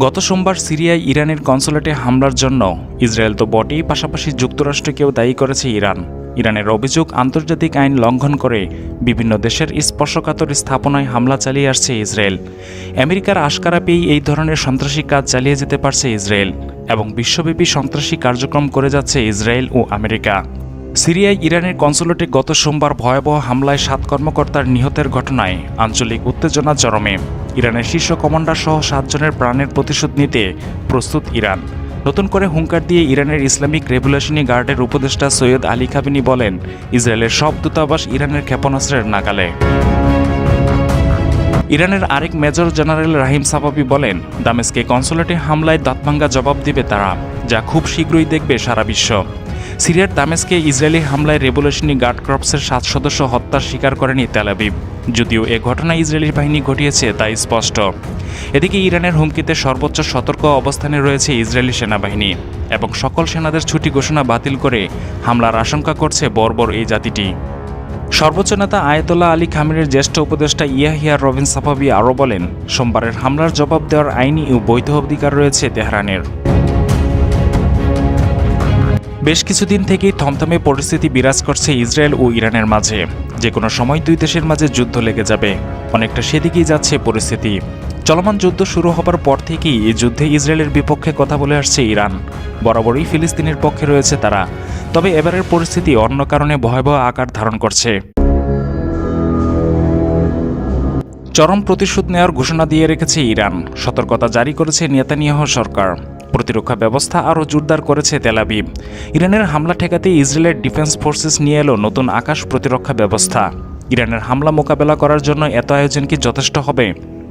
গত সোমবার সিরিয়ায় ইরানের কনসুলেটে হামলার জন্য ইসরায়েল তো বটেই, পাশাপাশি যুক্তরাষ্ট্রকেও দায়ী করেছে ইরান। ইরানের অভিযোগ, আন্তর্জাতিক আইন লঙ্ঘন করে বিভিন্ন দেশের স্পর্শকাতর স্থাপনায় হামলা চালিয়ে আসছে ইসরায়েল। আমেরিকার আশকারা পেয়েই এই ধরনের সন্ত্রাসী কাজ চালিয়ে যেতে পারছে ইসরায়েল এবং বিশ্বব্যাপী সন্ত্রাসী কার্যক্রম করে যাচ্ছে ইসরায়েল ও আমেরিকা। সিরিয়ায় ইরানের কনসুলেটে গত সোমবার ভয়াবহ হামলায় 7 কর্মকর্তার নিহতের ঘটনায় আঞ্চলিক উত্তেজনা চরমে। ইরানের শীর্ষ কমান্ডার সহ 7 জনের প্রাণের প্রতিশোধ নিতে প্রস্তুত ইরান। নতুন করে হুঙ্কার দিয়ে ইরানের ইসলামিক রেভলিউশনারি গার্ডের উপদেষ্টা সৈয়দ আলী খামেনি বলেন, ইসরায়েলের সব দূতাবাস ইরানের ক্ষেপণাস্ত্রের নাগালে। ইরানের আরেক মেজর জেনারেল রাহিম সাফাভি বলেন, দামেস্কে কনসুলেটে হামলায় দাঁতভাঙ্গা জবাব দিবে তারা, যা খুব শীঘ্রই দেখবে সারা বিশ্ব। সিরিয়ার দামেস্কে ইসরায়েলি হামলায় রেভলিউশনারি গার্ড কর্পসের 7 সদস্য হত্যার স্বীকার করেনি তেল আবিব। যদিও এ ঘটনা ইসরায়েলি বাহিনী ঘটিয়েছে তা স্পষ্ট। এদিকে ইরানের হুমকিতে সর্বোচ্চ সতর্ক অবস্থানে রয়েছে ইসরায়েলি সেনাবাহিনী এবং সকল সেনাদের ছুটি ঘোষণা বাতিল করে হামলার আশঙ্কা করছে বর্বর এই জাতিটি। সর্বোচ্চ নেতা আয়াতোল্লাহ আলী খামেনির জ্যেষ্ঠ উপদেষ্টা ইয়াহিয়া রবিন সাফাভি আরও বলেন, সোমবারের হামলার জবাব দেওয়ার আইনি ও বৈধ অধিকার রয়েছে তেহরানের। বেশ কিছুদিন থেকেই থমথমে পরিস্থিতি বিরাজ করছে ইসরায়েল ও ইরানের মাঝে। যে কোনো সময় দুই দেশের মাঝে যুদ্ধ লেগে যাবে, অনেকটা সেদিকেই যাচ্ছে পরিস্থিতি। চলমান যুদ্ধ শুরু হবার পর থেকেই এই যুদ্ধে ইসরায়েলের বিপক্ষে কথা বলে আসছে ইরান। বরাবরই ফিলিস্তিনের পক্ষে রয়েছে তারা, তবে এবারের পরিস্থিতি অন্য কারণে ভয়াবহ আকার ধারণ করছে। চরম প্রতিশোধ নেওয়ার ঘোষণা দিয়ে রেখেছে ইরান, সতর্কতা জারি করেছে নেতানিয়াহু সরকার। প্রতিরক্ষা ব্যবস্থা আরও জোরদার করেছে তেল আবিব। ইরানের হামলা ঠেকাতে ইসরায়েলের ডিফেন্স ফোর্সেস নিয়ে এলো নতুন আকাশ প্রতিরক্ষা ব্যবস্থা। ইরানের হামলা মোকাবেলা করার জন্য এত আয়োজন কি যথেষ্ট হবে?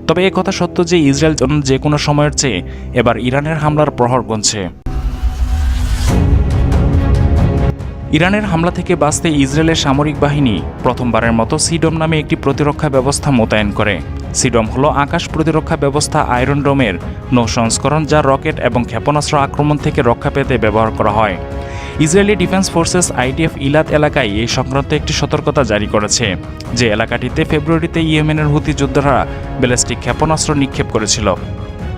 তবে একথা সত্য যে ইসরায়েল যে কোনো সময়ের চেয়ে এবার ইরানের হামলার প্রহর গুনছে। ইরানের হামলা থেকে বাঁচতে ইসরায়েলের সামরিক বাহিনী প্রথমবারের মতো সিডম নামে একটি প্রতিরক্ষা ব্যবস্থা মোতায়েন করে। সিডম হলো আকাশ প্রতিরক্ষা ব্যবস্থা আয়রন ডোমের নৌ সংস্করণ, যা রকেট এবং ক্ষেপণাস্ত্র আক্রমণ থেকে রক্ষা পেতে ব্যবহার করা হয়। ইসরায়েলি ডিফেন্স ফোর্সেস আইডিএফ ইলাত এলাকায় এই সংক্রান্ত একটি সতর্কতা জারি করেছে, যে এলাকাটিতে ফেব্রুয়ারিতে ইয়েমেনের হুতি যোদ্ধারা ব্যালিস্টিক ক্ষেপণাস্ত্র নিক্ষেপ করেছিল।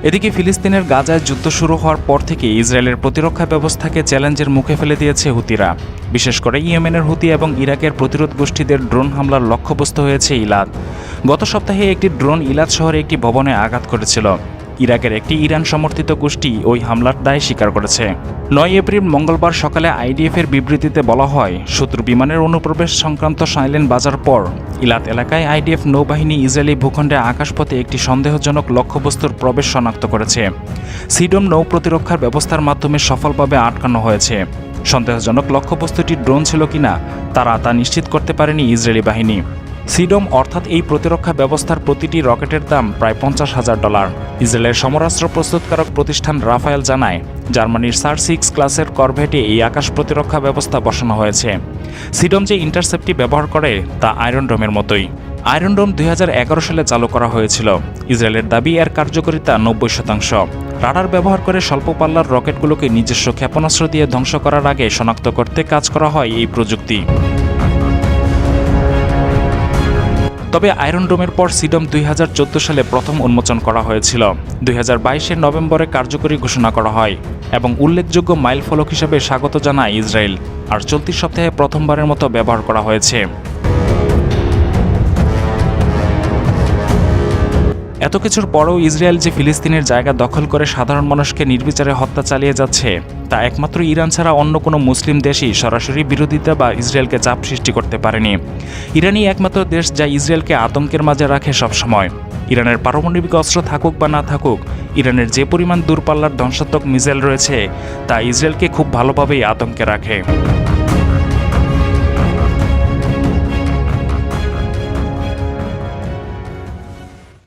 এদিকে ফিলিস্তিনের গাজায় যুদ্ধ শুরু হওয়ার পর থেকে ইসরায়েলের প্রতিরক্ষা ব্যবস্থাকে চ্যালেঞ্জের মুখে ফেলে দিয়েছে হুতিরা। বিশেষ করে ইয়েমেনের হুতি এবং ইরাকের প্রতিরোধ গোষ্ঠীদের ড্রোন হামলার লক্ষ্যবস্তু হয়েছে ইলাত। গত সপ্তাহে একটি ড্রোন ইলাত শহরে একটি ভবনে আঘাত করেছিল। ইরাকের একটি ইরান সমর্থিত গোষ্ঠী ওই হামলার দায় স্বীকার করেছে। 9 এপ্রিল মঙ্গলবার সকালে আইডিএফের বিবৃতিতে বলা হয়, শত্রু বিমানের অনুপ্রবেশ সংক্রান্ত সাইলেন্ট বাজার পর ইলাত এলাকায় আইডিএফ নৌবাহিনী ইসরায়েলি ভূখণ্ডে আকাশপথে একটি সন্দেহজনক লক্ষ্যবস্তুর প্রবেশ শনাক্ত করেছে। সিডম নৌ প্রতিরক্ষার ব্যবস্থার মাধ্যমে সফলভাবে আটকানো হয়েছে। সন্দেহজনক লক্ষ্যবস্তুটি ড্রোন ছিল কিনা তা নিশ্চিত করতে পারেনি ইসরায়েলি বাহিনী। সিডম অর্থাৎ এই প্রতিরক্ষা ব্যবস্থার প্রতিটি রকেটের দাম প্রায় $50,000। ইসরায়েলের সমরাস্ত্র প্রস্তুতকারক প্রতিষ্ঠান রাফায়েল জানায়, জার্মানির SAR-6 ক্লাসের করভেটে এই আকাশ প্রতিরক্ষা ব্যবস্থা বসানো হয়েছে। সিডম যে ইন্টারসেপ্টটি ব্যবহার করে তা আয়রন ডোমের মতোই। আয়রন ডোম 2011 সালে চালু করা হয়েছিল। ইসরায়েলের দাবি এর কার্যকারিতা 90%। রাডার ব্যবহার করে স্বল্প পাল্লার রকেটগুলোকে নিজস্ব ক্ষেপণাস্ত্র দিয়ে ধ্বংস করার আগে শনাক্ত করতে কাজ করা হয় এই প্রযুক্তি। তবে আয়রন ডোমের পর সিডম 2014 সালে প্রথম উন্মোচন করা হয়েছিল। 2022-এর নভেম্বরে কার্যকরী ঘোষণা করা হয় এবং উল্লেখযোগ্য মাইলফলক হিসেবে স্বাগত জানায় ইসরায়েল। আর চলতি সপ্তাহে প্রথমবারের মতো ব্যবহার করা হয়েছে। এত কিছুর পরেও ইসরায়েল যে ফিলিস্তিনের জায়গা দখল করে সাধারণ মানুষকে নির্বিচারে হত্যা চালিয়ে যাচ্ছে, তা একমাত্র ইরান ছাড়া অন্য কোনো মুসলিম দেশই সরাসরি বিরোধিতা বা ইসরায়েলকে চাপ সৃষ্টি করতে পারেনি। ইরানই একমাত্র দেশ যা ইসরায়েলকে আতঙ্কের মাঝে রাখে সবসময়। ইরানের পারমাণবিক অস্ত্র থাকুক বা না থাকুক, ইরানের যে পরিমাণ দূরপাল্লার ধ্বংসাত্মক মিসাইল রয়েছে তা ইসরায়েলকে খুব ভালোভাবেই আতঙ্কে রাখে।